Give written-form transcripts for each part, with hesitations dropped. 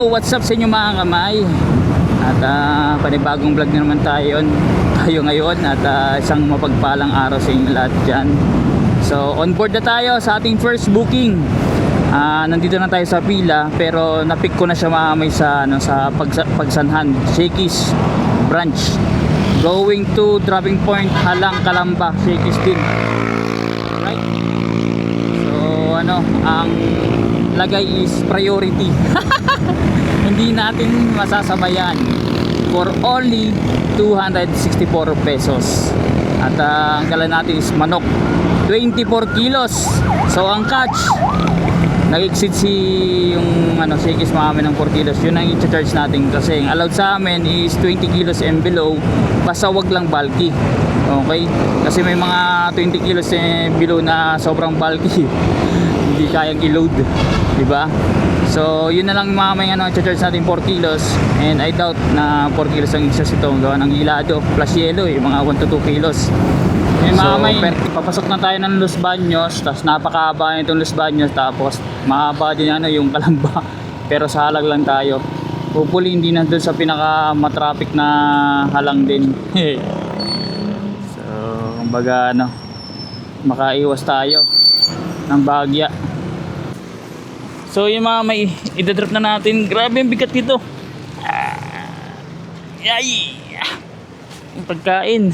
What's up sa inyo mga kamay? At panibagong vlog na naman tayo ngayon at isang mapagpalang araw sa inyo lahat dyan. So on board na tayo sa ating first booking. Nandito na tayo sa pila pero napick ko na siya mga kamay sa Pagsanhan Shakey's branch. Going to dropping point Halang Calamba, Shakey's din. Right? So ang lagay is priority. Hindi natin masasabayan for only 264 pesos. At ang kala natin is manok 24 kilos. So ang catch nag-exceed yung Shakey's mga ng 4 kilos. Yun ang i-charge natin kasi ang allowed sa amin is 20 kilos and below, basta wag lang bulky. Okay? Kasi may mga 20 kilos and below na sobrang bulky. Hindi kayang i-load, di ba? So yun na lang mga may i-charge natin 4 kilos, and I doubt na 4 kilos ang isa ito gawa ng hilado plus yelo mga 1 to 2 kilos. So papasok na tayo ng Los Baños, tapos napakahaba itong Los Baños, tapos mahaba din yung Calamba, pero sa halag lang tayo. Hopefully hindi na doon sa pinaka matraffic na halang din. So kumbaga makaiwas tayo ng bagya. So yung mga may idadrop na natin. Grabe ang bigat dito. Yay! Yung pagkain,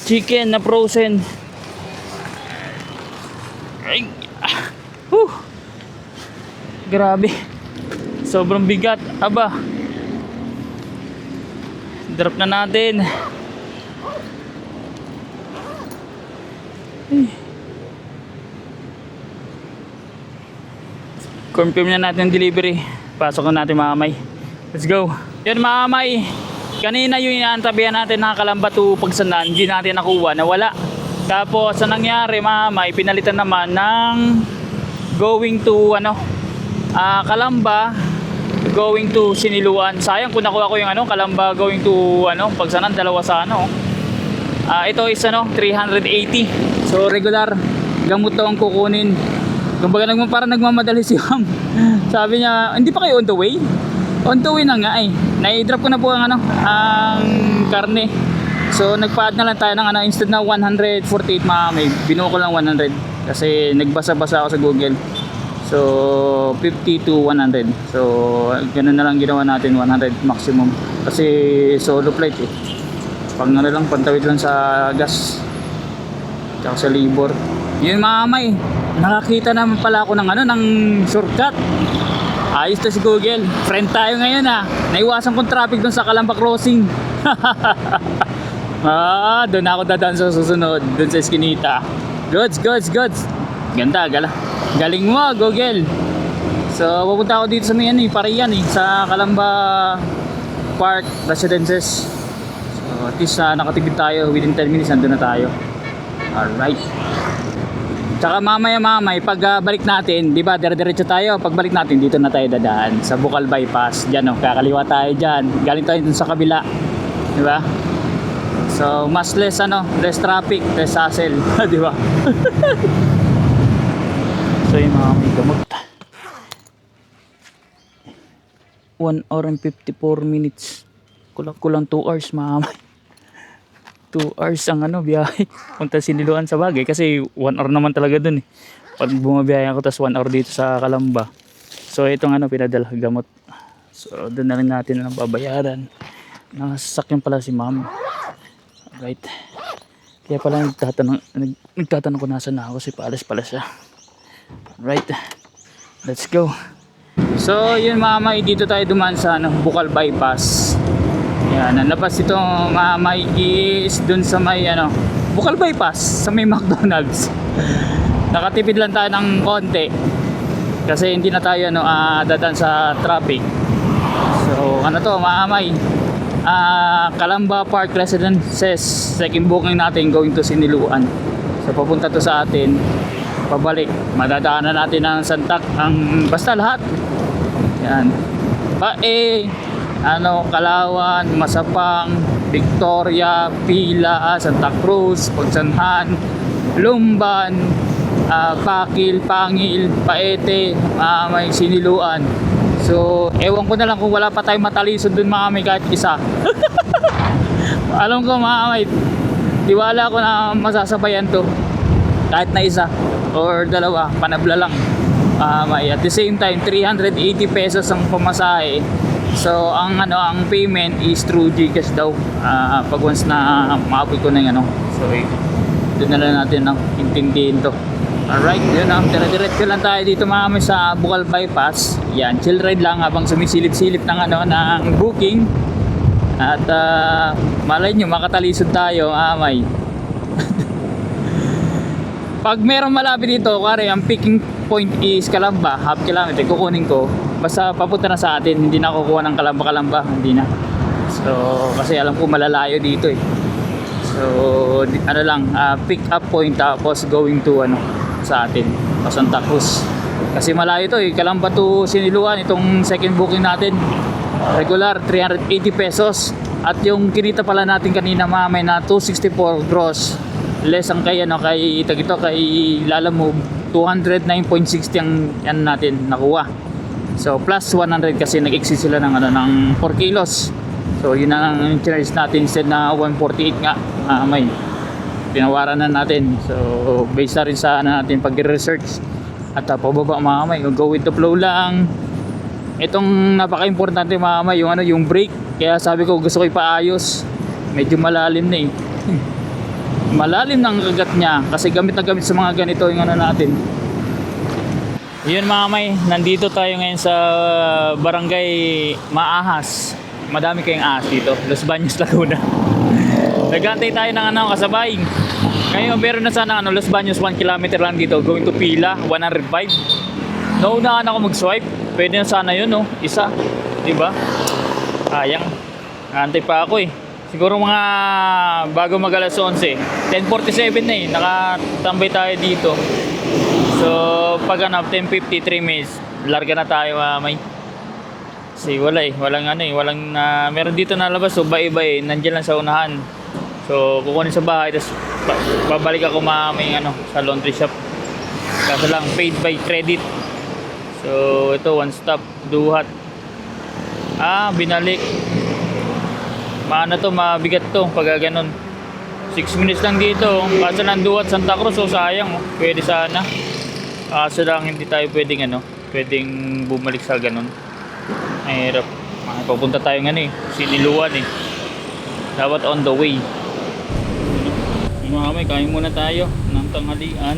chicken na frozen. Ay! Grabe, sobrang bigat. Aba, drop na natin. Confirm na natin delivery. Pasok na natin mga kamay. Let's go. Yan mga kamay, kanina yung inaantabihan natin na Calamba to Pagsanhan, hindi natin nakuha, nawala. Tapos ang nangyari mga kamay, pinalitan naman ng going to Calamba going to Siniluan. Sayang kung nakuha ko yung Calamba going to Pagsanhan, dalawa sa ito is 380. So regular gamot to ang kukunin. Kumbaga parang nagmamadali si Ham. Sabi niya, hindi pa kayo on the way? On the way na nga eh. Nai-drop ko na po ang karne. So nagpa-add na lang tayo ng instead na 148 may binuo ko lang 100 kasi nagbasa-basa ako sa Google. So 50 to 100. So ganun na lang ginawa natin, 100 maximum. Kasi solo flight eh. Pag lang pantawid lang sa gas. Tsaka sa labor. Yun mga kamay, nakakita naman pala ako ng shortcut. Ayos to si Google. Friend tayo ngayon naiwasan kong traffic dun sa Calamba crossing. Doon ako dadaan sa susunod, dun sa eskinita. Goods. Ganda, galing mo Google. So pupunta ako dito sa Parian sa Calamba Park Residences. So at least nakatipid tayo, within 10 minutes nandun na tayo. Alright. Tsaka mamaya pag balik natin, di ba, dire-diretso tayo. Pag balik natin, dito na tayo dadaan sa Bukal Bypass. Diyan kakaliwa tayo diyan. Galing tayo dun sa kabila. Di ba? So, mas less traffic, less hassle, di ba? So, yung mga may gamot. 1 hour and 54 minutes. Kulang 2 hours, mga 2 hours ang biyahe punta Siniluan sa bagay kasi 1 hour naman talaga dun eh pag bumabiyahe ako, tas 1 hour dito sa Calamba. So itong pinadala gamot, so doon na rin natin ang babayaran. Nasasakyan pala si ma'am. Right, kaya pala nagtatanong ko nasa na ako, si paalis pala siya. Right, let's go. So yun mga dito tayo dumaan sa Bukal Bypass. Yan, nalabas ito may is dun sa may Bukal Bypass sa may McDonald's. Nakatipid lang tayo ng konti kasi hindi na tayo dadaan sa traffic. So to maamay, Calamba Park Residences, second booking natin going to Siniluan. So papunta to sa atin, pabalik madadaanan natin ng Santak, basta lahat yan, Kalawan, Masapang, Victoria, Pila, Santa Cruz, Pagsanhan, Lumban, Pakil, Pangil, Paete, may Siniluan. So, ewan ko na lang kung wala pa tayong matalisod dun mga may kahit isa. Alam ko mga may, tiwala ko na masasabayan to. Kahit na isa or dalawa, panabla lang. At the same time, 380 pesos ang pamasahe. So, ang payment is through GCash daw. Pag once na maabot ko na yung So, doon na lang natin intindihin to. Alright, yun dire-diretso lang tayo dito mga sa Bukal Bypass. Yan, chill ride lang habang sumisilip-silip ng ng booking. At malay nyo, makatalisod tayo, may. Pag meron malapit dito, kare ang picking point is Calamba, half kilometer, kukunin ko. Basta papunta na sa atin, hindi na kukuha ng Calamba, hindi na. So, kasi alam ko malalayo dito eh. So, pick up point tapos going to sa atin, sa Santa Cruz. Kasi malayo to eh, Calamba to Siniluan, itong second booking natin. Regular 380 pesos. At yung kinita pala natin kanina mamay na 264 gross. Less ang kay kay Lalamove 209.60 ang yan natin nakuha. So plus 100 kasi nag-exceed sila ng ng 4 kilos. So yun ang charge natin instead na 148 nga. May tinawaran na natin. So based na rin sa natin pag-research. At pababa mamay, go with the flow lang. Itong napaka-importante mamay yung brake. Kaya sabi ko gusto ko ipaayos. Medyo malalim na eh. Malalim ng kagat niya kasi gamit na gamit sa mga ganito yung natin. Yun mga may, nandito tayo ngayon sa Barangay Maahas. Madami kayong ahas dito, Los Baños, Laguna. Nagantay tayo ng kasabay. Ngayon meron na sana Los Baños 1 kilometer lang dito, going to Pila 105. Naunahan ako mag-swipe. Pwede na sana yun isa, diba? Sayang, antay pa ako eh. Siguro mga bago mag alas 11, 10:47 na eh, nakatambay tayo dito. So pag 10:53 minutes, larga na tayo may. Kasi walang meron dito na labas, so bye-bye, nandiyan lang sa unahan. So kukunin sa bahay, tapos babalik ako may sa laundry shop. Kaso lang, paid by credit. So ito, one stop, Duhat. Binalik. Mabigat to pag ganun. 6 minutes lang dito. Kaso nanduat Santa Cruz, so sayang. Pwede sana. Kaso lang hindi tayo pwedeng bumalik sa ganun. Mahirap. Papunta tayo Siniluan eh. Dapat on the way. Mga may, kain muna tayo ng tanghalian.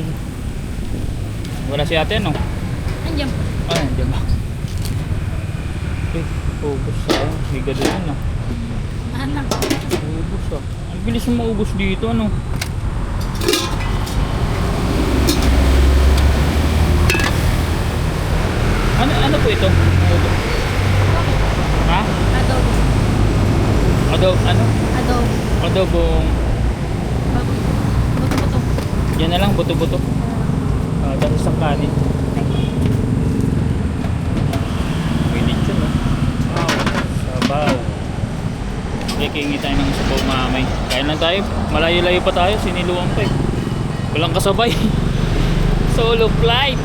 Wala si ate Andiyan po. Andiyan ba? Ubus sayang. Higa din Anak. Ubus Ang bilis yung maubos dito Ano po ito? Ha? Adobo. Adobo. Adobong. Buto-buto. Yan na lang, buto-buto. Dahil isang kanin. Pwede yun sabaw. Kingi tayo ng sabaw mamay. Kain lang tayo. Malayo-layo pa tayo. Siniluan pa eh. Walang kasabay. Solo flight.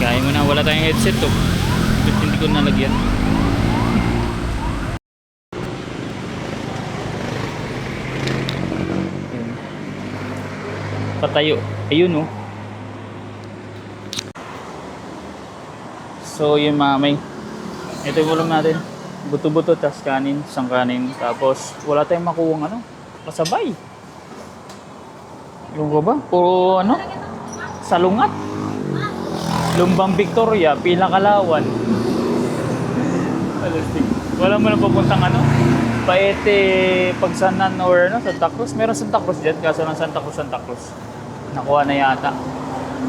Kaya mo na, wala tayong headset hindi ko nalagyan. Patayo. Ayun So yun mamay. Ito yung ulam natin. Buto-buto, tas kanin, isang kanin. Tapos wala tayong makuwang kasabay. Yung ba? Puro salungat. Lumbang Victoria, Pila Kalawan. Wala mo na papuntang Paete, Pagsanan or Santa Cruz. Meron Santa Cruz dyan, kaso lang Santa Cruz. Nakuha na yata.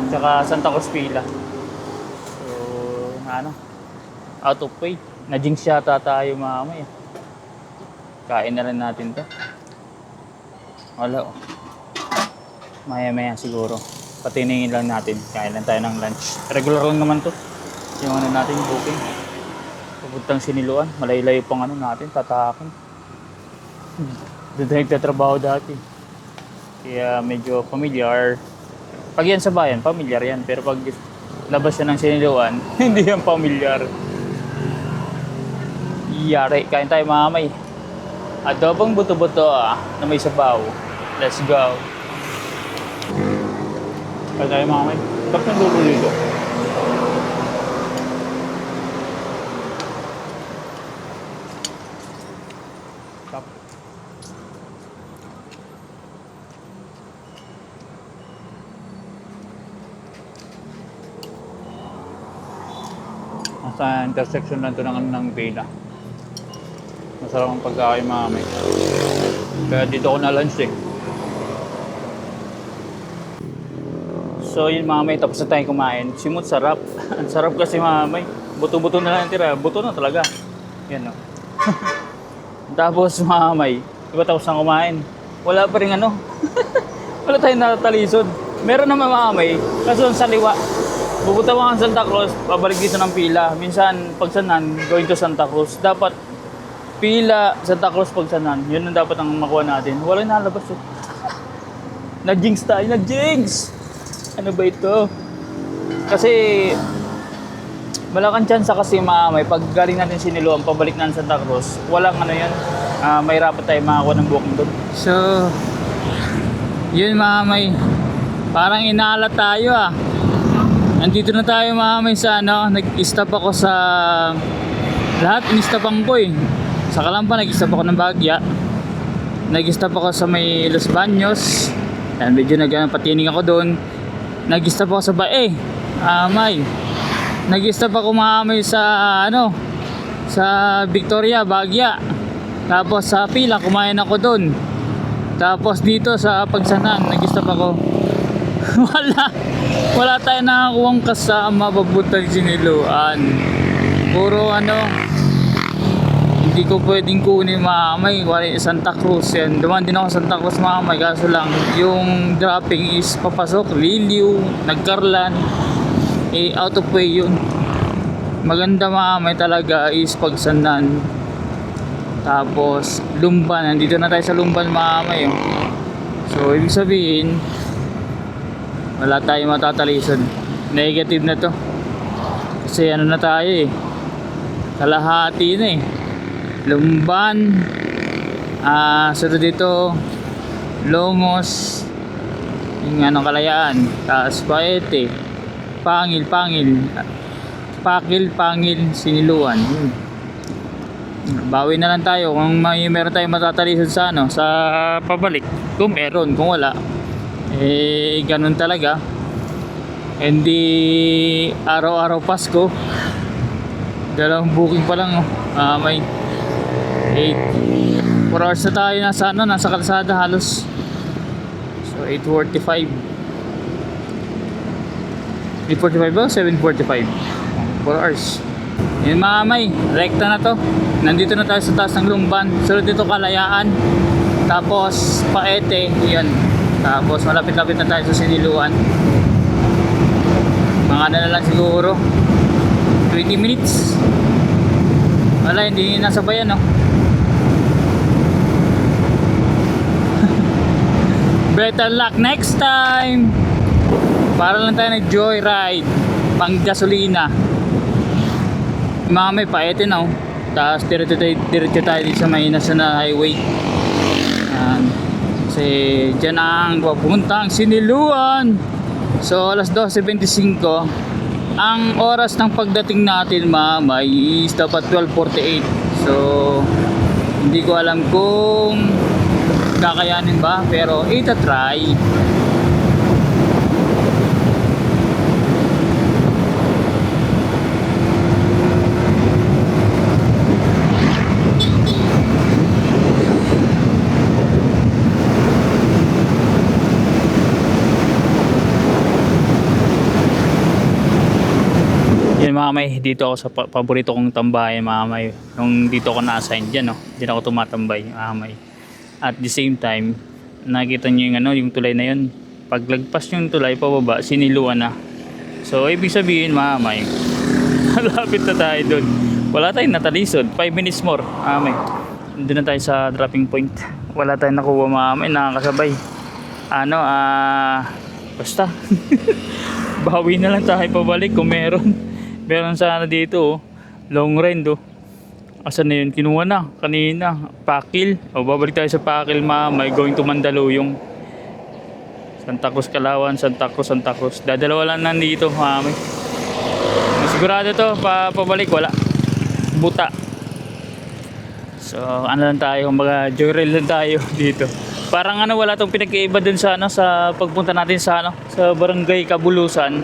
Tsaka Santa Cruz Pila. So, out of way. Na-jinx yata tayo mamaya. Kain na rin natin to. Wala Maya-maya siguro. Patiningin lang natin. Kain lang tayo ng lunch. Regular lang naman to. Yung natin, booking. Papuntang Siniluan. Malay-layo pang natin. Tatahakin. Doon tayo nagtatrabaho dati. Kaya medyo familiar. Pag yan sa bayan, familiar yan. Pero pag labas siya ng siniluan, hindi yan familiar. Yari, kain tayo mga may. Adobong buto-buto na may sabaw. Let's go. Kain tayo mga may. Bakit nang dulo dito? Stop. Nasa intersection lang ito ng Vela. Masarap ang pagkain mga may. Kaya dito ako na lunch eh. So yun mga may, tapos na tayo kumain. Simot sarap. Ang sarap kasi mga may. Buto-buto na lang tira. Buto na talaga. Yan o. Tapos mga may, diba tapos na kumain? Wala pa rin ano. Wala tayong natatalisod. Meron naman mga may, kaso sa liwa. Pupunta mo ang Santa Cruz, pabalik dito ng pila. Minsan, pagsanan, going to Santa Cruz. Dapat, pila, Santa Cruz, pagsanan. Yun ang dapat ang makuha natin. Walang nalabas eh. Nag-jinx tayo, nag-jinx! Ano ba ito? Kasi, malakang chance kasi may pag galing natin siniluan, pabalik na ng Santa Cruz, walang ano yun, may rapat tayo makakuha ng booking doon. So, yun may, parang inaala tayo Andito na tayo may sa ano, nag-stop ako sa lahat, in-stopan ko eh. Sa Kalampa, nag-stop ako ng Bagya. Nag-stop ako sa may Los Baños. Yan, medyo patining ako doon. Nag-stop ako sa Bae. May. Nag-stop ako may sa ano, sa Victoria, Bagya. Tapos sa Pila, kumain ako doon. Tapos dito sa Pagsanan, nag-stop ako. Wala tayong nakakuhang kasama papuntang siniluan. Puro ano, hindi ko pwedeng kunin may Santa Cruz yan. Duman din ako sa Santa Cruz may, kaso lang yung dropping is papasok Liliw, Nagkarlan, out of way yun. Maganda may talaga is Pagsanan. Tapos Lumban, nandito na tayo sa Lumban may So ibig sabihin wala tayong matatalisod. Negative na to. Kasi ano na tayo kalahati na Lumban, sunod dito Lomos, yung Kalayaan, taas Paete, Pakil, Siniluan. Bawi na lang tayo kung meron tayong matatalisod sa sa pabalik. Kung meron, kung wala ganun talaga. Hindi araw-araw Pasko. Dalawang booking pa lang may 4 hours na tayo nasa kalsada halos. So 8:45 ba? 7:45 4 hours. Yun may, rekta na to. Nandito na tayo sa taas ng Lumban. Sunod dito Kalayaan, tapos Paete, yan. Tapos malapit-lapit na tayo sa Siniluan. Mga na lang siguro 20 minutes. Wala, hindi nasabayan Better luck next time. Para lang tayo nag-joyride, pang gasolina. May Paete na Tapos diretso tayo dito sa may National Highway. Kasi dyan ang papuntang Siniluan. So alas 12:25. Ang oras ng pagdating natin is dapat 12:48. So hindi ko alam kung kakayanin ba, pero ita-try. Yan may, dito ako sa paborito kong tambayan may. Nung dito ako na-assign dyan Diyan ako tumatambay may. At the same time, nakita nyo yung tulay na yun. Paglagpas yung tulay pababa, Siniluan na. So ibig sabihin may, malapit na tayo doon. Wala tayong natalisod, 5 minutes more may. Doon na tayo sa dropping point. wala tayong nakuha mamay, nakakasabay. Ano, basta. Bawi na lang tayo pabalik kung meron. Meron sana dito, oh. Long ride, oh. Asan na yun? Kinuha na, kanina. Pakil. O, babalik tayo sa Pakil, mamay. Going to Mandaluyong. Santa Cruz, Kalawan, Santa Cruz. Dadalawa lang nandito, mamay. Sigurado to, pabalik, wala. Buta. So, ano lang tayo, kumbaga joyride lang tayo dito. Parang ano, wala tong pinagkaiba dun sa ano, sa pagpunta natin sa ano, sa Barangay Kabulusan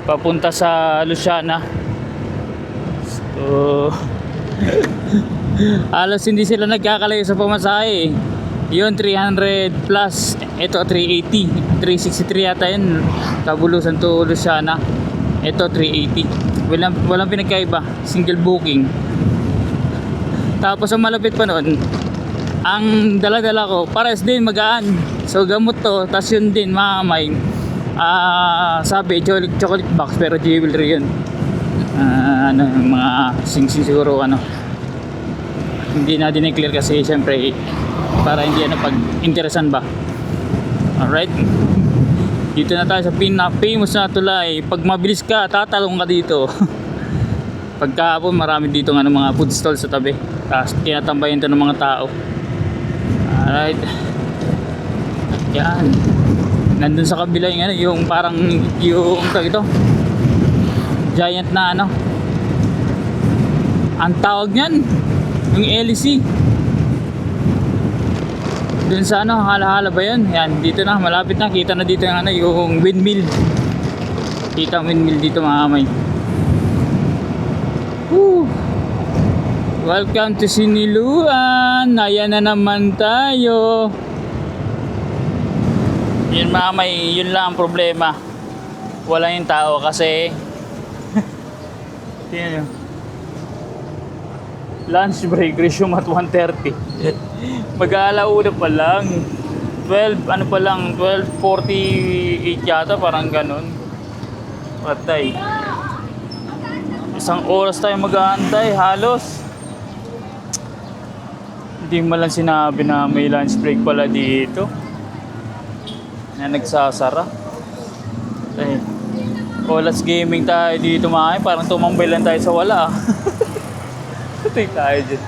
papunta sa Luciana. So, alos hindi sila nagkakalayo sa pamasahe. Yun 300 plus, ito 380, 363 yata yun, Kabulusan to Luciana. Ito 380. Walang pinagkaiba, single booking. Tapos ang malapit pa noon, ang dala-dala ko, pares din magaan. So gamot to, tas yun din mamay. Sabi, chocolate box pero jewelry yun. Ano, mga sing-sing siguro ano. Hindi na dineclare kasi syempre para hindi ano pag-interesan ba. Alright. Dito na tayo sa pinaka-famous na tulay. Pag mabilis ka, tatalong ka dito. Pagkahapon marami dito ng mga food stall sa tabi. Tapos tinatambayan ito ng mga tao. Alright. Yan. Nandun sa kabila yung, ano, yung parang yung ito, giant na ano. Ang tawag niyan, yung LEC. Dun sa ano, hala-hala ba yun? Yan, dito na, malapit na. Kita na dito yung, ano, yung windmill. Kita ang windmill dito mga kamay. Woo! Welcome to Siniluan. Ayan na naman tayo. Yun mga kamay, yun lang ang problema. Wala yung tao kasi tingnan nyo. Lunch break, resume at 1:30. Mag-aalauna pa lang. 12, ano pa lang, 12:48 yata, parang ganun. Patay. Isang oras tayo mag-aantay, halos. Hindi mo lang sinabi na may lunch break pala dito. Na nagsasara. Ay. Olas gaming tayo dito mga, parang tumambay lang tayo sa wala. Patay tayo dyan.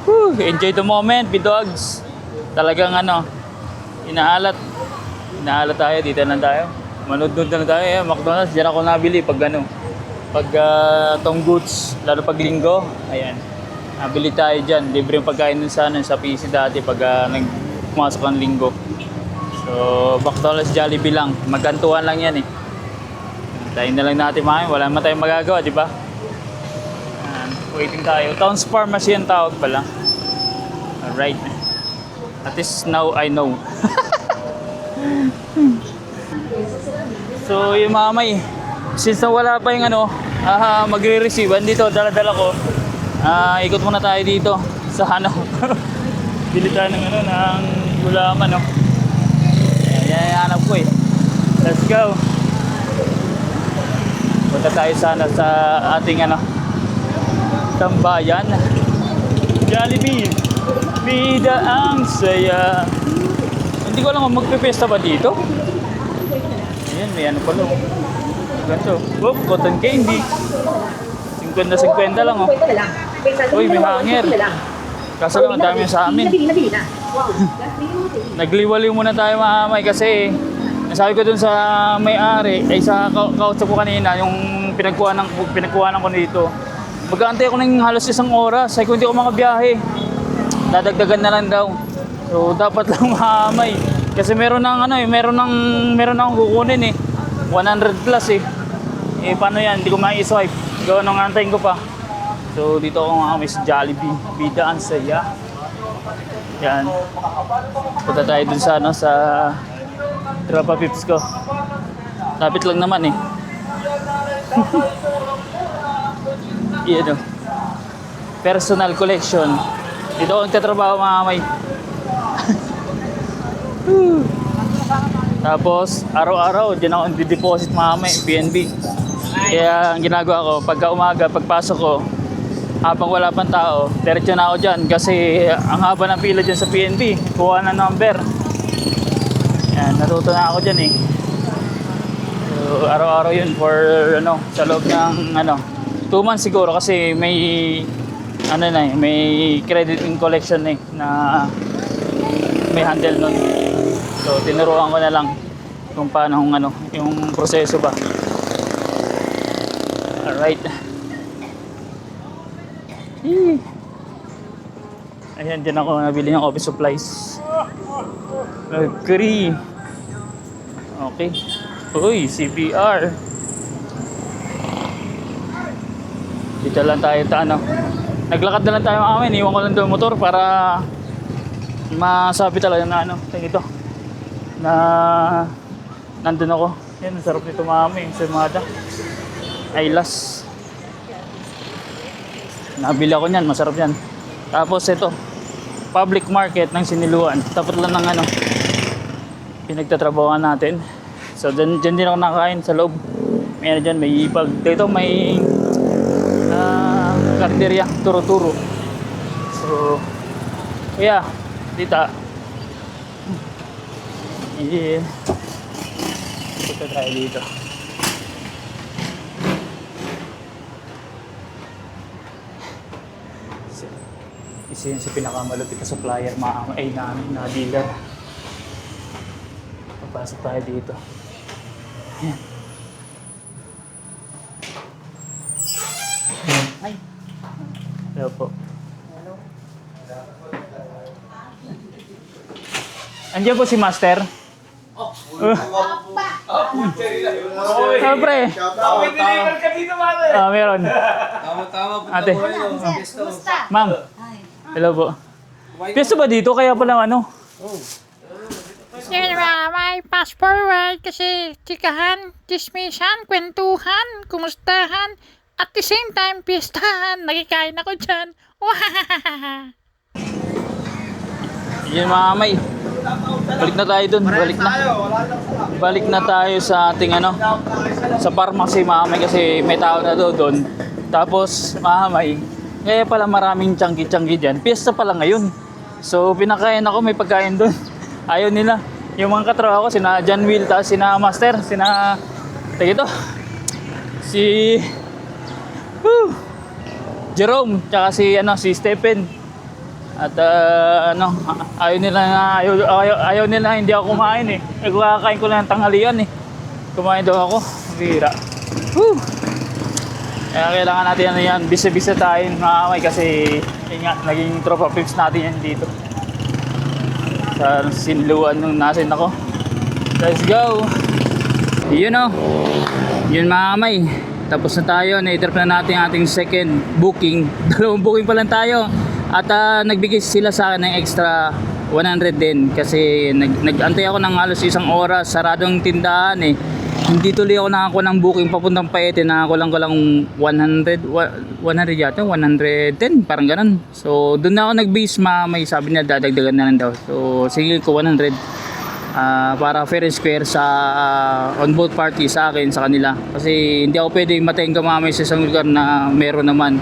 Whew, enjoy the moment, B-Dogs. Talagang ano, inaalat tayo, dito lang tayo. Manood-nood na tayo, McDonald's, dyan ako nabili pag ano. Pag tong goods, lalo pag linggo, ayan. Nabili tayo dyan, libre yung pagkain dun sa PC dati pag pumasok ang linggo. So, McDonald's, Jollibee lang, magkantuhan lang yan eh. Tayo na lang natin mga, wala naman tayong magagawa, di ba? Waiting tayo. Town's Pharmacy ang tawag pala. Alright. At least now I know. So yung mga may, since wala pa yung ano, magre-receive, dito dala-dala ko. Ikot muna tayo dito sa ano. Bili tayo ng ano, ng gulaman, no. Yan hanap ko eh. Let's go. Punta tayo sana sa ating ano, tambayan. Jollibee, vida ang saya. Hindi ko alam kung magpipesta ba dito. Ayan, may ano pala. Ganito. Oh, cotton candy. 50-50 lang oh. Uy, may hanger. Kaso lang, ang dami sa amin. Nagliwaliw muna tayo mga kamay kasi nasabi ko dun sa may-ari, ay sa kausap ko kanina, yung pinagkuhanan ko dito. Mag-aantay ako ng halos isang oras. Ay kung hindi ako makabiyahe, dadagdagan na lang daw. So dapat lang mahamay. Kasi meron nang ano eh, meron nang kukunin eh. 100 plus eh. Eh paano yan? Hindi ko mai-swipe. Gawa nang antayin ko pa. So dito ako mga sa Jollibee. Bida ang saya. Yan. Punta tayo dun sa ano, sa Tropa Pips ko. Lapit lang naman eh. Yan o. Personal collection. Dito ako nagtatrabaho mga kamay. Tapos araw-araw dyan ako nagde-deposit mga kamay, PNB. Kaya ang ginagawa ko, pagka umaga, pagpasok ko, habang wala pang tao, diretso na ako dyan kasi ang haba ng pila dyan sa PNB. Kuha na number. Yan, natuto na ako dyan eh. So, araw-araw yun for ano, sa loob ng 2 months siguro kasi may may credit in collection eh na may handle nun. So tinuruan ko na lang kung paano yung proseso ba. Alright. Ayan, dyan ako nabili ng office supplies. Agree. Okay. Uy, CPR. Dito lang tayo naglakad na lang tayo amin. Iwan ko lang doon motor para masabi talaga na ito. Na nandun ako. Yan, ang sarap nito mami. Semada. Aylas. Nabili ako niyan, masarap yan. Tapos ito, public market ng Siniluan. Tapat lang ng pinagtatrabahoan natin. So dyan din ako nakain sa loob. May dyan, may karderya, turo-turo. So, yeah, tita. Yeah. Punta tayo dito. Isa yun sa pinakamalupit na supplier namin na dealer. Papasok tayo dito. Ayan. Ay. Hello po. Andiyan po si Master. Siyempre. Deliver ka dito, mate. Meron. Tama-tama po. Ate. Kumusta? Ma'am. Hello po. Piyesta ba dito? Kaya pala Sir, may fast forward kasi chikahan, chismisan, kwentuhan, kumustahan, at the same time, piestahan. Nakikain ako dyan. Wahahaha. Yan mga kamay. Balik na tayo dun. Balik na tayo sa ating sa pharmacy mga kamay kasi may tao na doon. Tapos mga kamay, kaya pala maraming tiyanggi-tiyanggi dyan. Piyesta pala ngayon. So pinakain ako, may pagkain doon. Ayaw nila. Yung mga katrabaho ko, sina John Will, tapos sina Master, si Jerome, tsaka si Stephen. At ayaw nila hindi ako kumain eh. Kakain ko lang ng tanghalian eh. Kumain daw ako. Bira. Kaya kailangan natin yan. Bisa-bisa tayo mga kamay kasi naging tropa pips natin yan dito. Sa Siniluan nung nasin ako. Let's go! Yun Yun mga kamay. Tapos na tayo. Na-interp na natin ating second booking. 2 booking pa lang tayo. At nagbigay sila sa akin ng extra 100 din. Kasi nag-antay ako ng halos 1 oras. Saradong tindahan eh. Hindi tuloy ako nakakuha ng booking papuntang Paete. Nakakuha ko lang 100 yata, 110, parang ganun. So doon na ako nag-base may sabi niya dadagdagan na lang daw. So sige ko 100 para fair and square sa on both parties, sa akin, sa kanila. Kasi hindi ako pwedeng matenga mamay sa isang lugar na meron naman.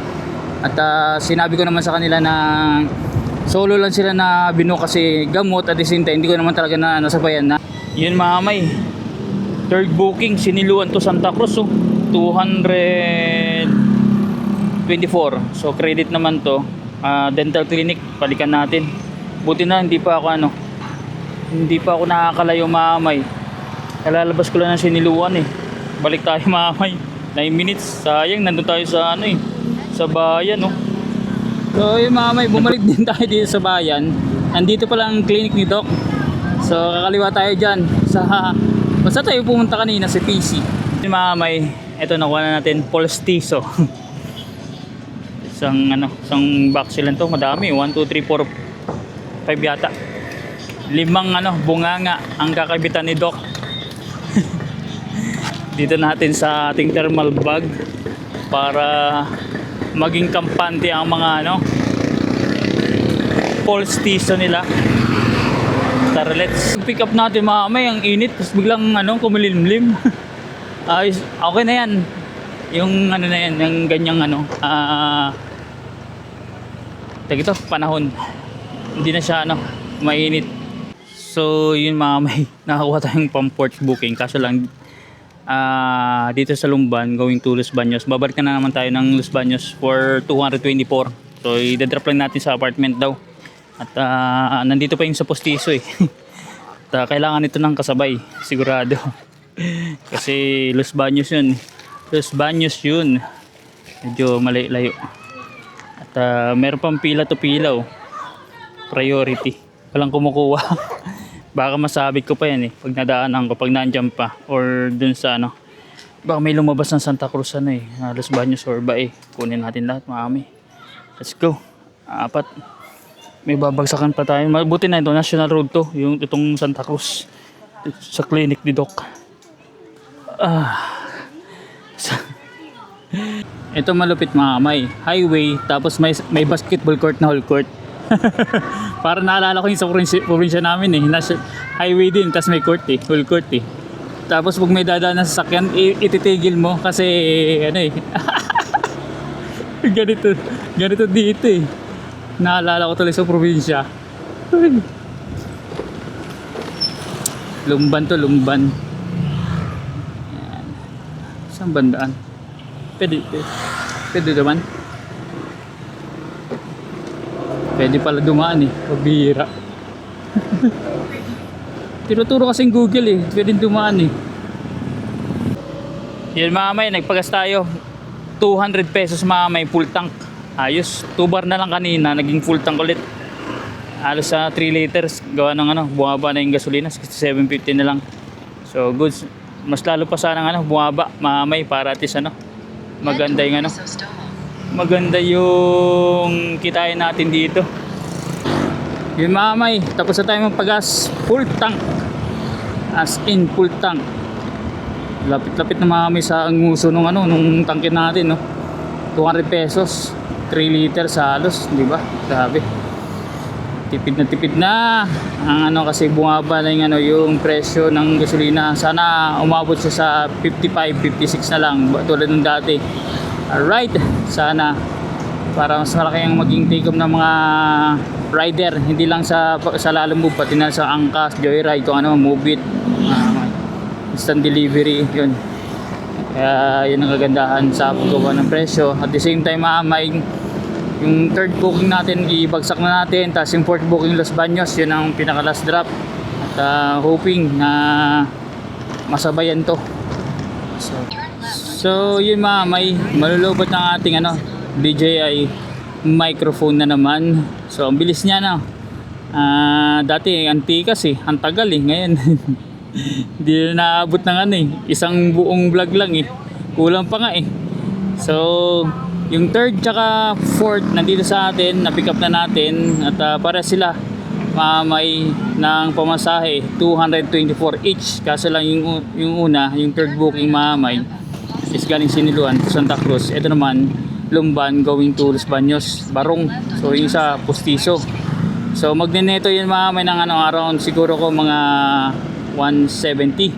At sinabi ko naman sa kanila na solo lang sila na binuo kasi gamot at the same time hindi ko naman talaga na nasabayan na. Yun mga may third booking, Siniluan to Santa Cruz 224. So credit naman to. Dental clinic, balikan natin. Buti na hindi pa ako nakakalayo mamay. Kalalabas ko lang ng Siniluan eh. Balik tayo mamay. 9 minutes. Sayang, nandun tayo sa sa bayan So yun mamay, bumalik din tayo dito sa bayan. Andito pala ang clinic ni Doc. So kakaliwa tayo dyan basta tayo pumunta kanina si PC. Yung mamay, eto nakuha na natin Polstizo. isang box lang to, madami, 1, 2, 3, 4, 5 yata. 5 bunganga ang kakabitan ni Doc. Dito natin sa ating thermal bag para maging kampante ang mga Polstizo nila. Tara, let's pick up natin mga kamay. Ang init, tapos biglang kumilimlim. Okay na yan. Yung na yan, yung ganyang ito, panahon. Hindi na siya mainit. So yun mga may nakakuha tayong pang port booking. Kaso lang dito sa Lumban going to Los Baños. Babalik na naman tayo ng Los Baños for 224. So i-drop lang natin sa apartment daw. At nandito pa yung sa postiso eh. At kailangan ito ng kasabay, sigurado. Kasi Los Baños yun. Los Baños yun. Medyo malayo. At meron pang pila to pila oh. Priority. Walang kumukuha. Baka masabit ko pa yan eh. Pag nadaanan ko, pag nandiyan pa. Or dun sa baka may lumabas ng Santa Cruz Los Baños or Bae. Kunin natin lahat mami. Let's go. 4. May babagsakan pa tayo. Mabuti na ito. National Road to. Itong Santa Cruz. Sa clinic ni Doc. Ito malupit mga may highway tapos may basketball court na whole court. Para naalala ko yung sa probinsya namin eh. Highway din tapos may court eh, whole court eh. Tapos pag may dadaan na sasakyan ititigil mo kasi ganito dito eh. Naalala ko tuloy sa probinsya. Lumban to, Lumban. Ayan. Saan bandaan? Pwede naman. Pwede pala dumaan eh. Pabira. Tinuturo kasing Google eh. Pwede dumaan eh. Yan mga may, nagpagas tayo. 200 pesos mga may full tank. Ayos. 2 bar na lang kanina. Naging full tank ulit. Halos sa 3 liters. Gawa ng bumaba na yung gasolina. 67.50 na lang. So goods. Mas lalo pa sana bumaba mga may para at least maganda yung maganda yung kitain natin dito. Yun mga may, tapos na tayo magpagas. Full tank. As in full tank. Lapit-lapit na mga may sa nguso nung tangke natin 200 pesos 3 liters halos, di ba? Grabe. Tipid na ang kasi bumaba na yung presyo ng gasolina. Sana umabot siya sa 55, 56 na lang tulad ng dati. Alright, sana para mas malaki ang maging take home ng mga rider, hindi lang sa Lalamove, pati na sa Angkas, Joyride, kung Move It, instant delivery, yun. Kaya yun ang kagandahan sa paggawa ng presyo. At the same time may yung third booking natin ibagsak na natin, tapos yung fourth booking Los Baños, yun ang pinaka last drop. At hoping na masabayan to. So yun may malulobot ng ating DJI microphone na naman. So ang bilis niya dati antikas ang tagal ngayon hindi na naabot ng isang buong vlog lang kulang pa nga So yung third tsaka fourth nandito sa atin, na-pick up na natin at para sila may ng pamasahe 224 each. Kaso lang yung una, yung third booking may is galing Siniluan to Santa Cruz. Ito naman Lumban going to Los Baños, Barong. So yung sa Postiso. So magneneto yun may ng around siguro ko mga 170.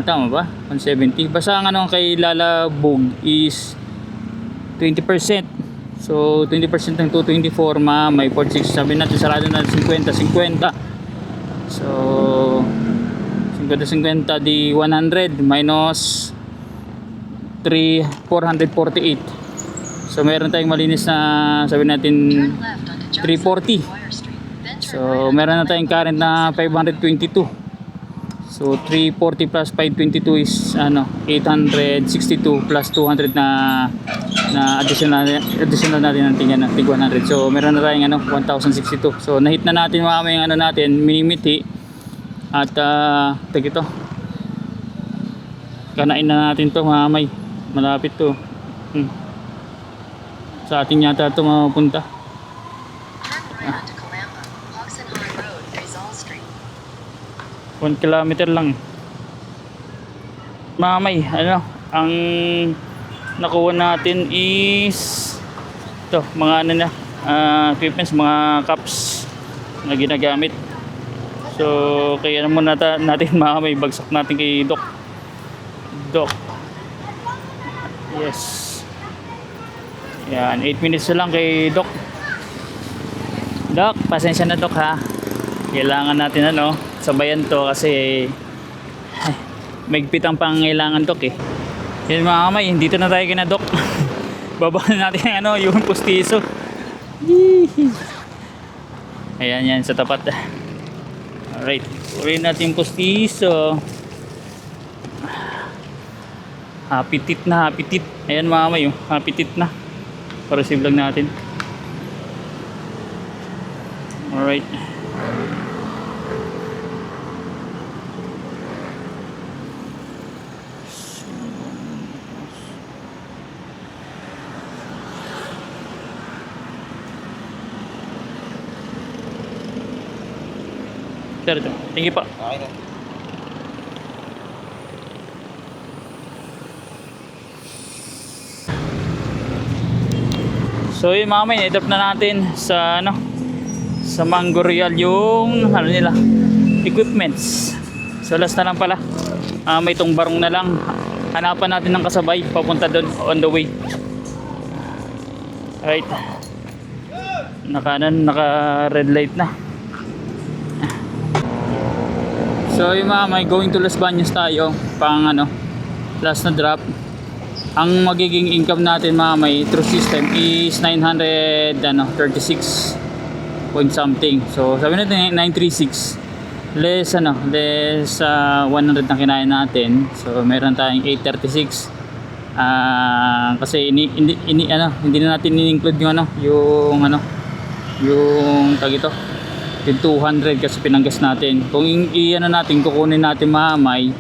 Tama ba? 170. Basta ang kay Lalamove is 20%. So 20% ng 224 may 46. Sabi natin sarado na 50-50. So 50-50 di 100 minus 448. So meron tayong malinis na sabi natin 340. So meron na tayong current na 522. So 340 plus 522 is 862 plus 200 na additional natin ng tingnan na 100. So meron na tayong 1062. So nahit na natin yung natin minimiti at ito kanain na natin to mamay. Malapit to. Sa atin yata ito mapunta. 1 kilometer lang. Mamay, ang nakuha natin is ito, mga equipments, mga cups na ginagamit. So, kaya muna natin mamay, bagsak natin kay Doc. Yes. Yan, 8 minutes na lang kay Doc. Dok, pasensya na Dok ha. Kailangan natin ano, sabayan to kasi ay, maigpit ang pangailangan Dok eh. Yan mga kamay, dito na tayo kina Dok. Baba na natin ano, yung pustiso. Ayan yan sa tapat. Alright, urin natin yung pustiso. Hapitit na, hapitit. Ayan mga kamay, hapitit na. Para si vlog natin. Alright. Sir, ito. Thank you po. Okay na. So yung mga may i-drop na natin sa ano, sa Mango Real yung ano nila, equipments. So last na lang pala. May itong barong na lang. Hanapan natin ng kasabay papunta doon on the way. Right. Naka red light na. So yung mga may going to Los Baños tayo pang ano, last na drop. Ang magiging income natin mga may through system is 936 point something. So sabi natin 936 less ano, less 100 na kinain natin. So meron tayong 836. Kasi hindi na natin in-include yung yung tag ito, yung 200 kasi pinanggas natin. Kung i-ano natin, kukunin natin mamay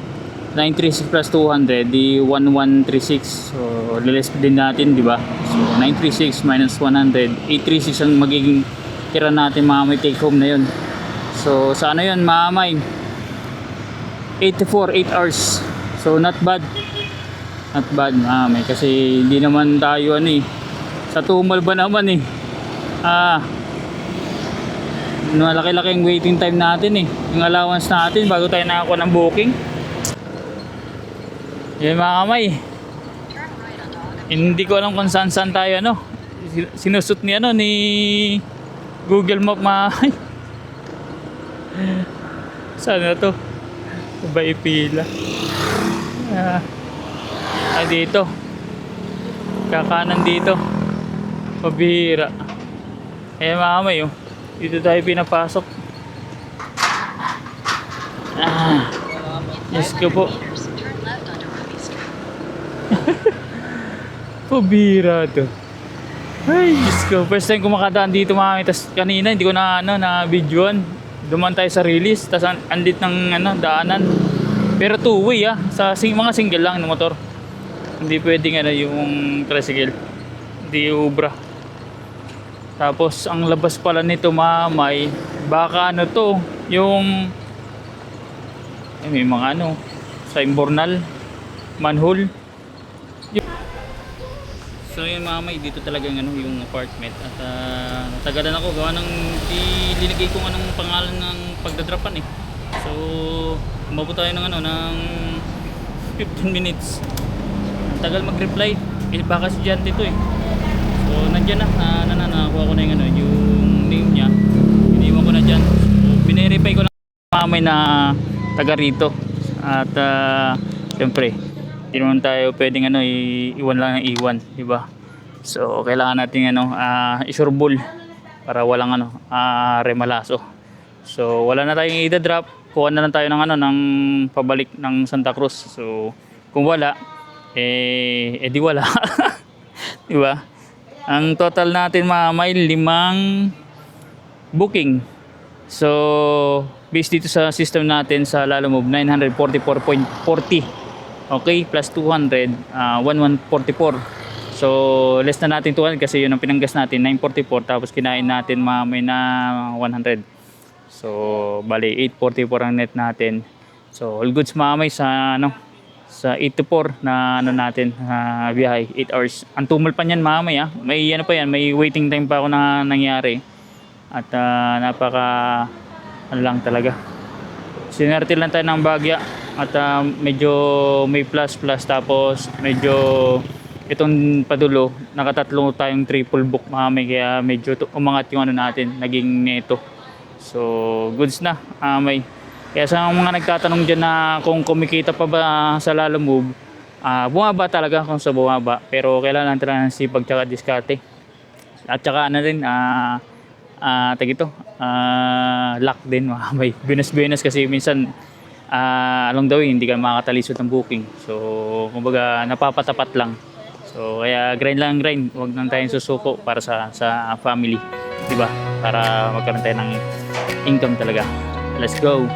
936 plus 200 di 1136. So lilis din natin, di ba? So 936 minus 100, 836 ang magiging tira natin mamay, take home na yun. So sa ano yun mamay, 84 8 hours. So not bad mamay, kasi hindi naman tayo ano eh, sa tumal ba naman eh, malaki-laki yung waiting time natin eh, yung allowance natin bago tayo nakakuha ng booking. Yan mga kamay, hindi ko alam kung saan tayo ano, sinusut ni ano ni Google Map mga saan na to, ba ipila dito, kakanan dito, pabihira. Ayan mga kamay dito tayo pinapasok. Yes ko po. Pabira to. Ay, Diyos ko. First time ko makadaan dito mga. Tapos kanina hindi ko na videoan. Duman tayo sa release. Tapos andit ng daanan. Pero two-way sa mga single lang ng motor. Hindi pwedeng yung tricycle. Hindi ubra. Tapos ang labas pala nito mamay, baka to, yung may mga sa imbornal, manhole. So yung mamay, dito talagang yung apartment. At natagalan ako gawa ng linigay ko anong pangalan ng pagdadrapan eh. So umabot tayo ng ng 15 minutes. Tagal mag-reply. Baka si Jan dito eh. So nandiyan nakakuha ko na yung name niya. Iniwan ko na dyan. So, binerify ko lang mamay na taga rito. At siyempre hindi naman tayo pwedeng iwan lang ng iwan, di ba? So kailangan natin isurbol para walang remalaso. So wala na tayong i-drop, kuha na lang tayo ng ng pabalik ng Santa Cruz. So kung wala di wala. Di ba? Ang total natin may 5 booking. So based dito sa system natin sa Lalamove, 944.40. Okay, plus 200, 1144. So less na natin 200 kasi yun ang pinanggas natin, 944, tapos kinain natin mamay na 100. So bali 844 ang net natin. So all goods mamay sa sa 8 to 4 na natin biyahe, 8 hours. Ang tumal pa niyan mamay may pa yan, may waiting time pa ako na nangyari. At napaka lang talaga. Sinerte lang tayo ng bagya at medyo may plus tapos medyo itong padulo, nakatatlo tayong triple book mamay, kaya medyo umangat yung ano natin, naging neto. So goods na may. Kaya sa mga nagtatanong dyan na kung kumikita pa ba sa Lalamove, bumaba talaga kung sa bumaba, pero kailangan talaga ng sipag tsaka diskarte. At tsaka ano din, luck din may bonus kasi minsan along the way hindi ka makakatalisod ng booking, so kumbaga napapatapat lang. So kaya grind lang grind, huwag nang tayong susuko para sa family, di ba, para magkaroon tayo ng income talaga. Let's go.